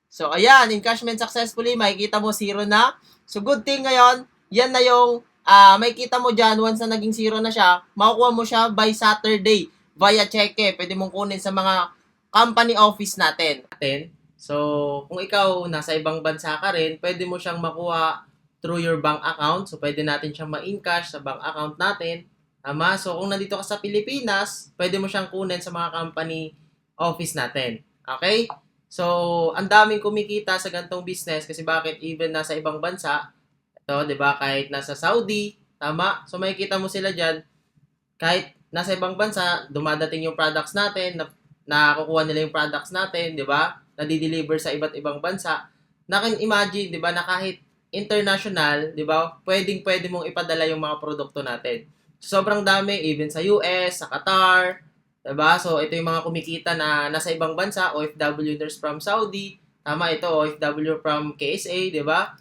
So, ayan, encashment successfully. Makikita mo, zero na. So, good thing ngayon, yan na yung makikita mo dyan, once na naging zero na siya, makukuha mo siya by Saturday via cheque. Pwede mong kunin sa mga company office natin. So, kung ikaw nasa ibang bansa ka rin, pwede mo siyang makuha through your bank account. So, pwede natin siyang ma-encash sa bank account natin. Tama? So, kung nandito ka sa Pilipinas, pwede mo siyang kunin sa mga company office natin. Okay? So, ang daming kumikita sa gantong business kasi bakit even nasa ibang bansa, ito, di ba, kahit nasa Saudi, tama? So, makikita mo sila dyan, kahit nasa ibang bansa, dumadating yung products natin, nakukuha nila yung products natin, di ba? Nadi-deliver sa iba't ibang bansa. Imagine, di ba, na kahit international, di ba, pwede mong ipadala yung mga produkto natin. Sobrang dami, even sa US, sa Qatar, diba? So, ito yung mga kumikita na nasa ibang bansa, OFW nurse from Saudi, tama ito, OFW from KSA, diba?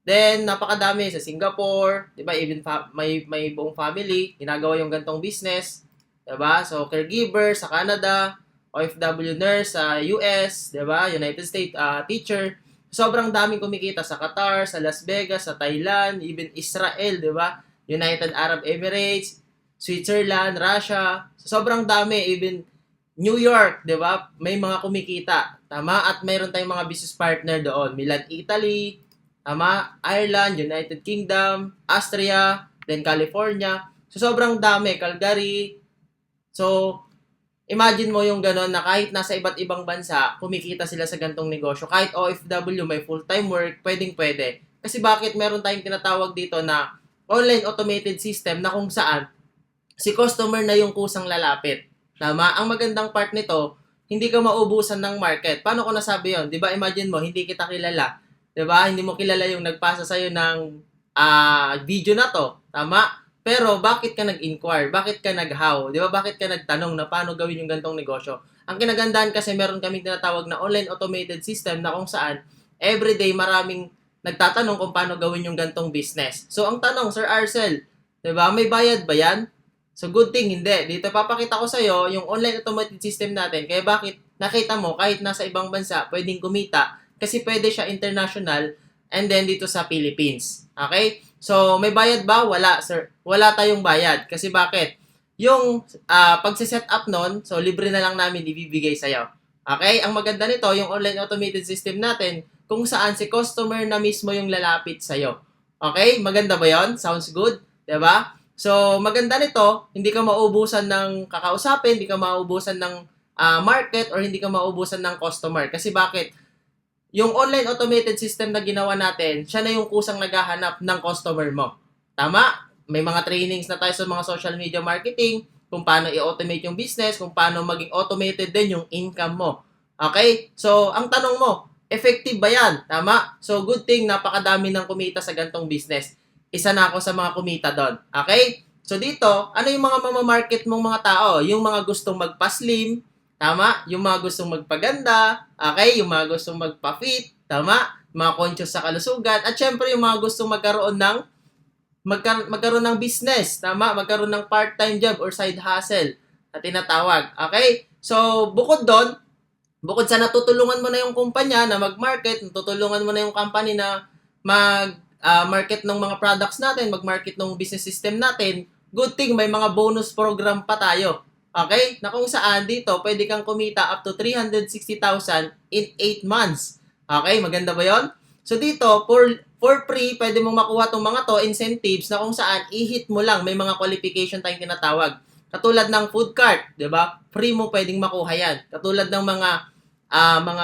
Then, napakadami sa Singapore, diba? Even may buong family, ginagawa yung gantong business, diba? So, caregiver sa Canada, OFW nurse sa US, diba? United States teacher. Sobrang daming kumikita sa Qatar, sa Las Vegas, sa Thailand, even Israel, diba? United Arab Emirates, Switzerland, Russia. Sobrang dami, even New York, 'di ba? May mga kumikita, tama? At mayroon tayong mga business partner doon. Milan, Italy, tama? Ireland, United Kingdom, Austria, then California. So sobrang dami, Calgary. So imagine mo yung gano'n na kahit nasa iba't ibang bansa, kumikita sila sa gantong negosyo. Kahit OFW, may full-time work, pwedeng-pwede. Kasi bakit meron tayong tinatawag dito na online automated system na kung saan si customer na yung kusang lalapit. Tama? Ang magandang part nito, hindi ka maubusan ng market. Paano ko nasabi yon? 'Di ba? Imagine mo, hindi kita kilala. 'Di ba? Hindi mo kilala yung nagpasa sa'yo ng video na to. Tama? Pero bakit ka nag-inquire? Bakit ka nag-how? 'Di ba? Bakit ka nagtanong na paano gawin yung gantong negosyo? Ang kinagandahan kasi meron kaming tinatawag na online automated system na kung saan everyday maraming nagtatanong kung paano gawin yung gantong business. So ang tanong, Sir Arcel, 'di ba? May bayad ba 'yan? So good thing hindi. Dito papakita ko sa iyo yung online automated system natin. Kaya bakit nakita mo kahit nasa ibang bansa pwedeng kumita kasi pwede siya international and then dito sa Philippines. Okay? So may bayad ba? Wala, sir. Wala tayong bayad. Kasi bakit? Yung pagse-set up nun, so libre na lang namin ibibigay sa iyo. Okay? Ang maganda nito, yung online automated system natin, kung saan si customer na mismo yung lalapit sa iyo. Okay? Maganda ba 'yon? Sounds good? 'Di ba? So, maganda nito, hindi ka maubusan ng kakausapin, hindi ka maubusan ng market, or hindi ka maubusan ng customer. Kasi bakit? Yung online automated system na ginawa natin, siya na yung kusang naghahanap ng customer mo. Tama? May mga trainings na tayo sa mga social media marketing, kung paano i-automate yung business, kung paano maging automated din yung income mo. Okay? So, ang tanong mo, effective ba yan? Tama? So, good thing, napakadami ng kumita sa gantong business. Isa na ako sa mga kumita doon. Okay? So dito, ano yung mga mamamarket mong mga tao? Yung mga gustong magpa-slim, tama? Yung mga gustong magpaganda, okay? Yung mga gustong magpa-fit, tama? Mga conscious sa kalusugan, at syempre yung mga gustong magkaroon ng business, tama? Magkaroon ng part-time job or side hustle na tinatawag. Okay? So bukod doon, bukod sa natutulungan mo na yung kumpanya na mag-market, natutulungan mo na yung company na market ng mga products natin, mag-market ng business system natin, good thing may mga bonus program pa tayo. Okay? Na kung saan dito, pwede kang kumita up to 360,000 in 8 months. Okay? Maganda ba yon? So dito, for free, pwede mong makuha tong mga to, incentives na kung saan i-hit mo lang, may mga qualification tayong tinatawag. Katulad ng food cart, 'di ba? Free mo pwedeng makuha 'yan. Katulad ng mga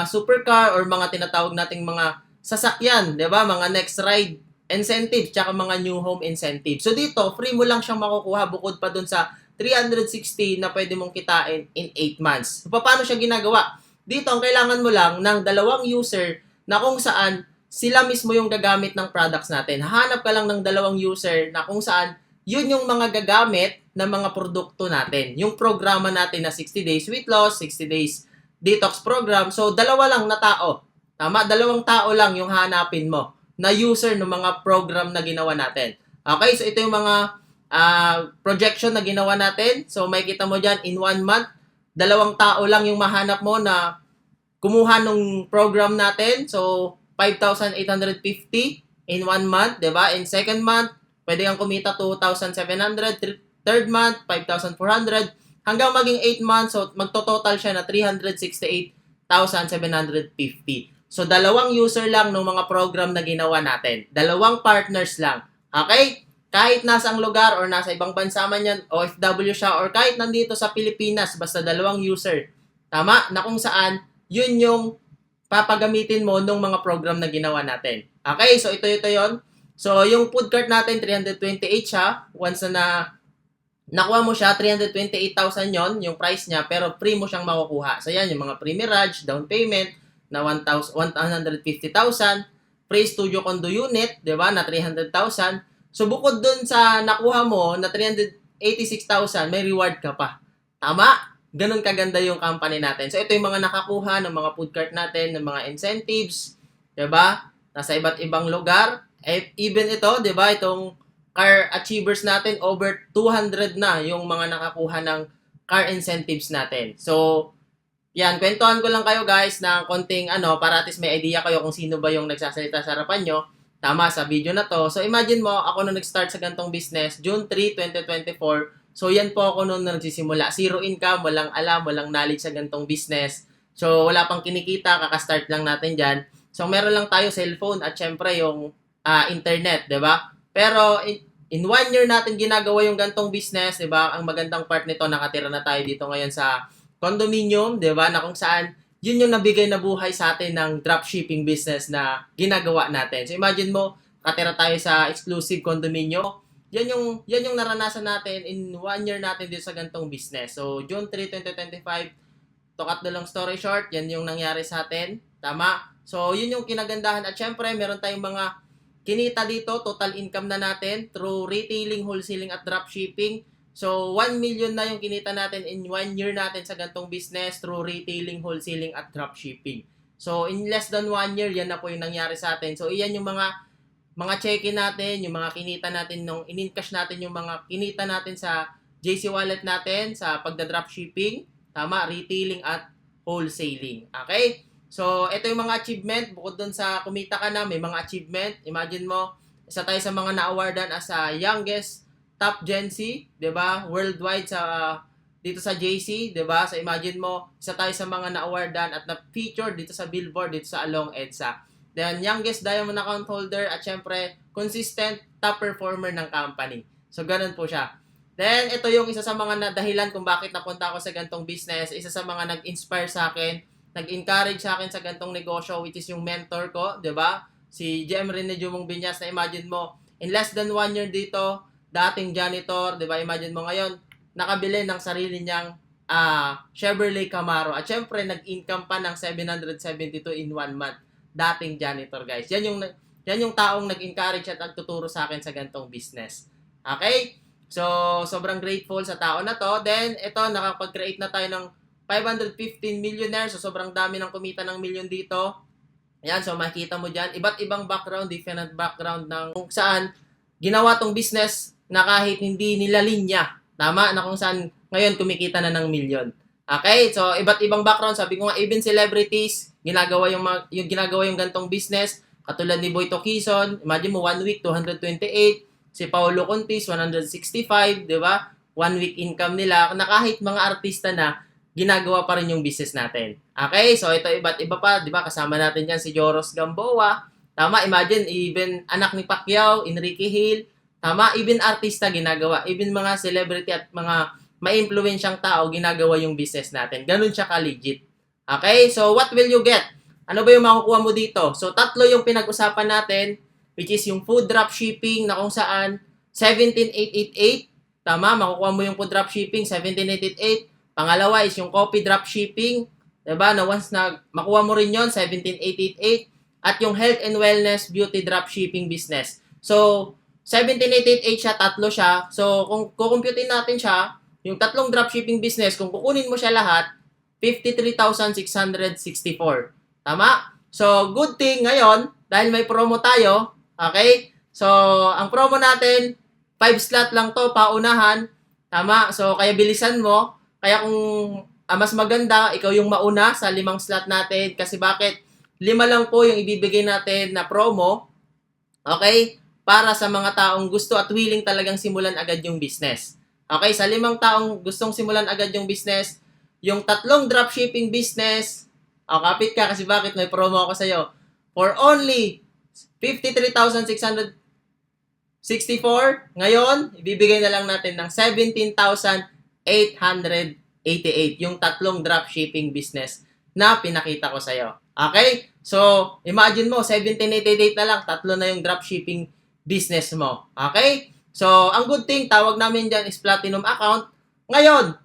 supercar or mga tinatawag nating mga sasakyan, 'di ba? Mga next ride incentive tsaka mga new home incentive. So dito, free mo lang siyang makukuha bukod pa dun sa 360 na pwede mong kitain in 8 months. So paano siya ginagawa? Dito, ang kailangan mo lang ng 2 user na kung saan sila mismo yung gagamit ng products natin. Hahanap ka lang ng 2 user na kung saan yun yung mga gagamit ng mga produkto natin. Yung programa natin na 60 days weight loss, 60 days detox program. So, 2 lang na tao. Tama? 2 tao lang yung hanapin mo na user ng mga program na ginawa natin. Okay? So, ito yung mga projection na ginawa natin. So, may kita mo dyan, in 1 month, 2 tao lang yung mahanap mo na kumuha ng program natin. So, 5,850 in 1 month, 'di ba? In second month, pwede kang kumita 2,700, third month 5,400 hanggang maging 8 months, so magto-total siya na 368,750. So 2 user lang ng mga program na ginawa natin. 2 partners lang. Okay? Kahit nasa ang lugar or nasa ibang bansa man yan, OFW siya, or kahit nandito sa Pilipinas, basta 2 user. Tama? Na kung saan, yun yung papagamitin mo nung mga program na ginawa natin. Okay, so ito yon. So, yung food cart natin, 328 siya. Once na nakuha mo siya, 328,000 yon yung price niya, pero free mo siyang makukuha. So, yan, yung mga pre-mirage, down payment na 150,000, free studio condo unit, di ba, na 300,000. So, bukod dun sa nakuha mo na 86,000, may reward ka pa. Tama? Ganun kaganda yung company natin. So, ito yung mga nakakuha ng mga food cart natin, ng mga incentives, 'di ba? Nasa iba't ibang lugar. Even ito, 'di ba? Itong car achievers natin, over 200 na yung mga nakakuha ng car incentives natin. So, yan, kwentuhan ko lang kayo guys ng konting para at least may idea kayo kung sino ba yung nagsasalita sa harapan nyo. Tama, sa video na to. So imagine mo, ako nung nag-start sa gantong business, June 3, 2024. So yan po ako nung nagsisimula. Zero income, walang alam, walang knowledge sa gantong business. So wala pang kinikita, kaka-start lang natin dyan. So meron lang tayo cellphone at syempre yung internet, 'di ba? Pero in 1 year natin ginagawa yung gantong business, 'di ba? Ang magandang part nito, nakatira na tayo dito ngayon sa condominium, 'di ba? Na kung saan yun yung nabigay na buhay sa atin ng dropshipping business na ginagawa natin. So imagine mo, nakatira tayo sa exclusive condominium. Yan yung naranasan natin in 1 year natin dito sa gantong business. So June 3, 2025, to cut the long story short, yan yung nangyari sa atin. Tama? So yun yung kinagandahan at syempre meron tayong mga kinita dito, total income na natin through retailing, wholesaling at dropshipping. So, 1 million na yung kinita natin in 1 year natin sa gantong business through retailing, wholesaling, at dropshipping. So, in less than 1 year, yan na po yung nangyari sa atin. So, iyan yung mga check-in natin, yung mga kinita natin, nung in-encash natin yung mga kinita natin sa JC Wallet natin, sa pagda-dropshipping, tama, retailing, at wholesaling. Okay? So, ito yung mga achievement. Bukod dun sa kumita ka na, may mga achievement. Imagine mo, isa tayo sa mga na-awardan as a youngest top Gen Z, 'di ba? Worldwide dito sa JC, 'di ba? So imagine mo, isa tayo sa mga na-awardan at na-feature dito sa Billboard dito sa Along EDSA. Then youngest diamond account holder at syempre consistent top performer ng company. So ganun po siya. Then ito yung isa sa mga dahilan kung bakit napunta ako sa gantong business, isa sa mga nag-inspire sa akin, nag-encourage sa akin sa gantong negosyo, which is yung mentor ko, 'di ba? Si GM Rene Jumong Binyas, na imagine mo, in less than 1 year dito, dating janitor, 'di ba? Imagine mo ngayon, nakabili ng sarili niyang Chevrolet Camaro at syempre nag-income pa ng 772 in 1 month. Dating janitor, guys. Yan yung taong nag-encourage at nagtuturo sa akin sa gantong business. Okay? So, sobrang grateful sa tao na to. Then, ito, nakapag-create na tayo ng 515 millionaires. So, sobrang dami ng kumita ng million dito. Ayan, so makikita mo dyan. Iba't ibang background, different background ng kung saan ginawa tong business na kahit hindi nila linya, tama, na kung saan ngayon kumikita na ng milyon. Okay? So, iba't ibang background. Sabi ko nga, even celebrities, ginagawa yung gantong business. Katulad ni Boy Tokison, imagine mo, 1 week, 228. Si Paolo Contis, 165, di ba? 1 week income nila. Na kahit mga artista na, ginagawa pa rin yung business natin. Okay? So, ito iba't iba pa, di ba? Kasama natin dyan si Joros Gamboa. Tama? Imagine, even anak ni Pacquiao, Enrique Hill. Tama? Even artista ginagawa. Even mga celebrity at mga ma-influensyang tao ginagawa yung business natin. Ganun siya ka-legit. Okay? So, what will you get? Ano ba yung makukuha mo dito? So, 3 yung pinag-usapan natin, which is yung food dropshipping na kung saan 17,888. Tama? Makukuha mo yung food dropshipping, 17,888. Pangalawa is yung coffee dropshipping. Diba? Na once na makuha mo rin yon, 17,888. At yung health and wellness beauty dropshipping business. So, 17,888 siya, 3 siya. So, kung kukumputin natin siya, yung 3 dropshipping business, kung kukunin mo siya lahat, 53,664. Tama? So, good thing ngayon, dahil may promo tayo, okay? So, ang promo natin, 5 slot lang to, paunahan. Tama? So, kaya bilisan mo. Kaya kung mas maganda, ikaw yung mauna sa 5 slot natin. Kasi bakit? 5 lang po yung ibibigay natin na promo. Okay? Para sa mga taong gusto at willing talagang simulan agad yung business. Okay? Sa 5 taong gustong simulan agad yung business, yung 3 dropshipping business, kapit ka kasi bakit may promo ako sa'yo. For only 53,664, ngayon, ibibigay na lang natin ng 17,888 yung 3 dropshipping business na pinakita ko sa'yo. Okay? So, imagine mo, 17,888 na lang, 3 na yung dropshipping business mo. Okay? So, ang good thing, tawag namin dyan is platinum account. Ngayon,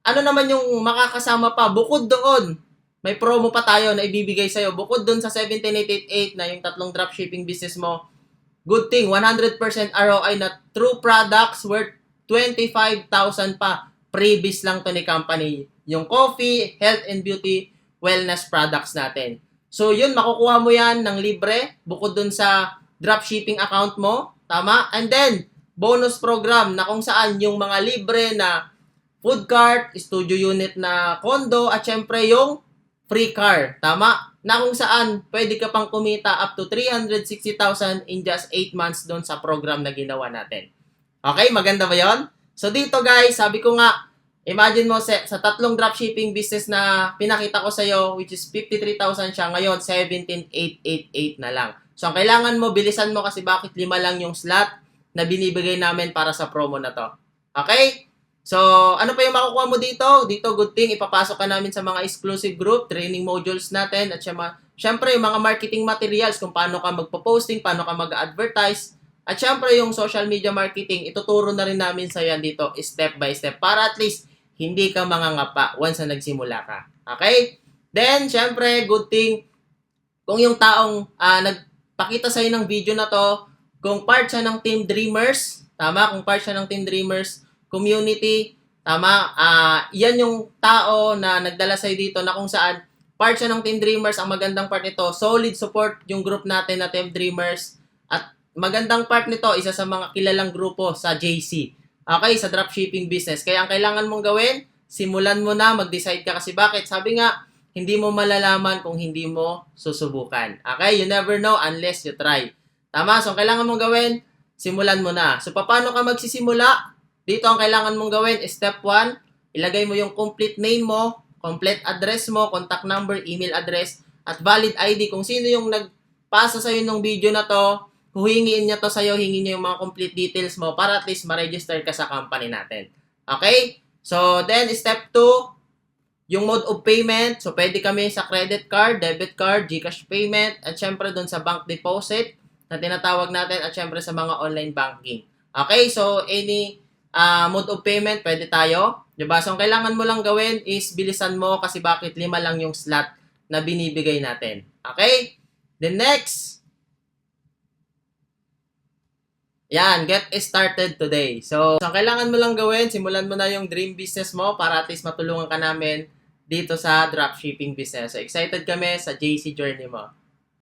ano naman yung makakasama pa? Bukod doon, may promo pa tayo na ibibigay sa'yo. Bukod doon sa 17,888 na yung 3 dropshipping business mo, good thing, 100% ROI na true products worth 25,000 pa. Previous lang to ni company. Yung coffee, health and beauty, wellness products natin. So yun, makukuha mo yan ng libre bukod dun sa dropshipping account mo. Tama? And then, bonus program na kung saan yung mga libre na food cart, studio unit na condo, at syempre yung free car. Tama? Na kung saan pwede ka pang kumita up to 360,000 in just 8 months doon sa program na ginawa natin. Okay? Maganda ba yon? So dito guys, sabi ko nga, imagine mo sa tatlong dropshipping business na pinakita ko sa iyo, which is 53,000 siya, ngayon 17,888 na lang. So ang kailangan mo, bilisan mo kasi bakit 5 lang yung slot na binibigay namin para sa promo na to. Okay? So, ano pa yung makukuha mo dito? Dito, good thing, ipapasok ka namin sa mga exclusive group, training modules natin, at syempre, yung mga marketing materials, kung paano ka magpo-posting, paano ka mag-advertise, at syempre, yung social media marketing, ituturo na rin namin sa yan dito, step by step, para at least, hindi ka mangangapa once na nagsimula ka. Okay? Then, syempre, good thing, kung yung taong nagpakita sa'yo ng video na to, kung part siya ng Team Dreamers, tama? Kung part siya ng Team Dreamers community, tama? Yan yung tao na nagdala sa'yo dito na kung saan part siya ng Team Dreamers. Ang magandang part nito, solid support yung group natin na Team Dreamers. At magandang part nito, isa sa mga kilalang grupo sa JC. Okay, sa dropshipping business. Kaya ang kailangan mong gawin, simulan mo na, mag-decide ka kasi bakit? Sabi nga, hindi mo malalaman kung hindi mo susubukan. Okay, you never know unless you try. Tama? So, ang kailangan mong gawin, simulan mo na. So, paano ka magsisimula? Dito, ang kailangan mong gawin is step 1, ilagay mo yung complete name mo, complete address mo, contact number, email address, at valid ID. Kung sino yung nagpasa sa'yo ng video na to, huhingiin niya to sa'yo, hingin niya yung mga complete details mo para at least ma-register ka sa company natin. Okay? So, then, step 2, yung mode of payment. So, pwede kami sa credit card, debit card, GCash payment, at syempre doon sa bank deposit na tinatawag natin, at syempre sa mga online banking. Okay? So, any mode of payment, pwede tayo. Diba? So, ang kailangan mo lang gawin is bilisan mo kasi bakit 5 lang yung slot na binibigay natin. Okay? The next, yan, get started today. So, ang kailangan mo lang gawin, simulan mo na yung dream business mo para at least matulungan ka namin dito sa dropshipping business. So, excited kami sa JC journey mo.